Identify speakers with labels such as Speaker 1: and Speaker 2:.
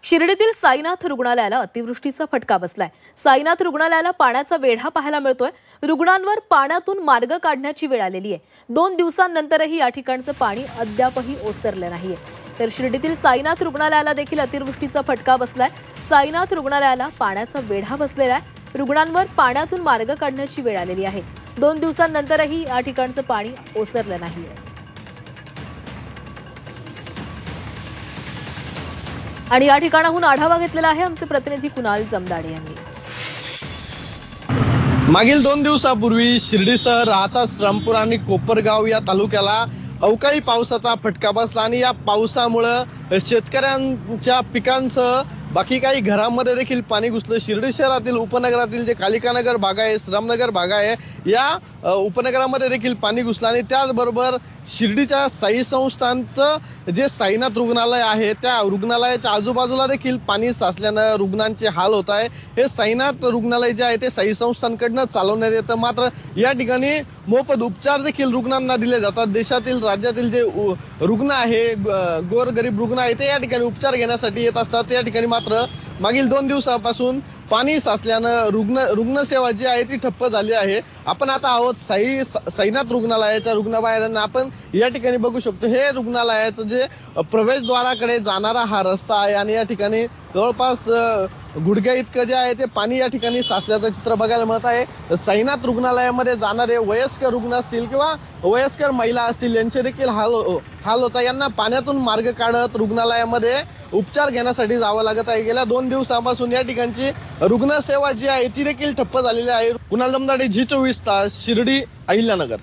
Speaker 1: शिर्डीतील साईनाथ रुग्णालयाला अतिवृष्टीचा फटका बसलाय। साईनाथ रुग्णालयाला पाण्याचा वेढा पाहायला मिळतोय। रुग्णांवर पाण्यातून मार्ग काढण्याची वेळ आलेली आहे। 2 दिवसांनंतरही या ठिकाणचं पाणी अद्यापही ओसरले नाहीये। तर शिर्डीतील साईनाथ रुग्णालयाला देखील अतिवृष्टीचा फटका बसलाय। साईनाथ रुग्णालयाला पाण्याचा वेढा बसलेला आहे। रुग्णांवर पाण्यातून मार्ग काढण्याची वेळ आलेली आहे। 2 दिवसांनंतरही या ठिकाणचं पाणी ओसरले नाहीये। आणि या ठिकाणाहून आढावा घेतलेला आहे आमचे प्रतिनिधी कुणाल जमदाडे यांनी।
Speaker 2: मागील 2 दिवसापूर्वी शिर्डीसह राहता श्रामपूर आणि कोपरगाव या तालुक्याला अवकाळी पावसाचा फटका बसला आणि या पावसामुळे शेतकऱ्यांच्या पिकांसह बाकी काही घरांमध्ये देखील पाणी घुसलं। शिर्डी शहरातील उपनगरातील जे कालिकानगर भाग आहे, श्रामनगर भाग आहे, या उपनगरामध्ये देखील पाणी घुसलं आणि त्याचबरोबर शिर्डीच्या साई संस्थानचं जे साईनाथ रुग्णालय आहे त्या रुग्णालयाच्या आजूबाजूला देखील पाणी साचल्यानं रुग्णांचे हाल होत आहे। हे साईनाथ रुग्णालय जे आहे ते साई संस्थानकडनं चालवण्यात येतं, मात्र या ठिकाणी मोफत उपचार देखील रुग्णांना दिले जातात। देशातील राज्यातील जे रुग्ण आहे, गोरगरीब रुग्ण आहे, ते या ठिकाणी उपचार घेण्यासाठी येत असतात। या ठिकाणी मात्र मागील 2 दिवसापासून पाणी साचल्यानं रुग्णसेवा जी आहे ती ठप्प झाली आहे। आपण आता आहोत साईनाथ रुग्णालयाच्या रुग्णाबाहेर। आपण या ठिकाणी बघू शकतो हे रुग्णालयाचं जे प्रवेशद्वाराकडे जाणारा हा रस्ता आहे आणि या ठिकाणी जवळपास गुडघ्या इतकं जे आहे ते पाणी या ठिकाणी साचल्याचं चित्र बघायला मिळत आहे। साईनाथ रुग्णालयामध्ये जाणारे वयस्कर रुग्ण असतील किंवा वयस्कर महिला असतील यांचे देखील हाल होता। यांना पाण्यातून मार्ग काढत रुग्णालयामध्ये उपचार घेण्यासाठी जावं लागत आहे। गेल्या 2 दिवसांपासून या ठिकाणची रुग्णसेवा जी आहे ती देखील ठप्प झालेली आहे। कुणाल जमदाडे, G24 तास, शिर्डी, अहिल्यानगर।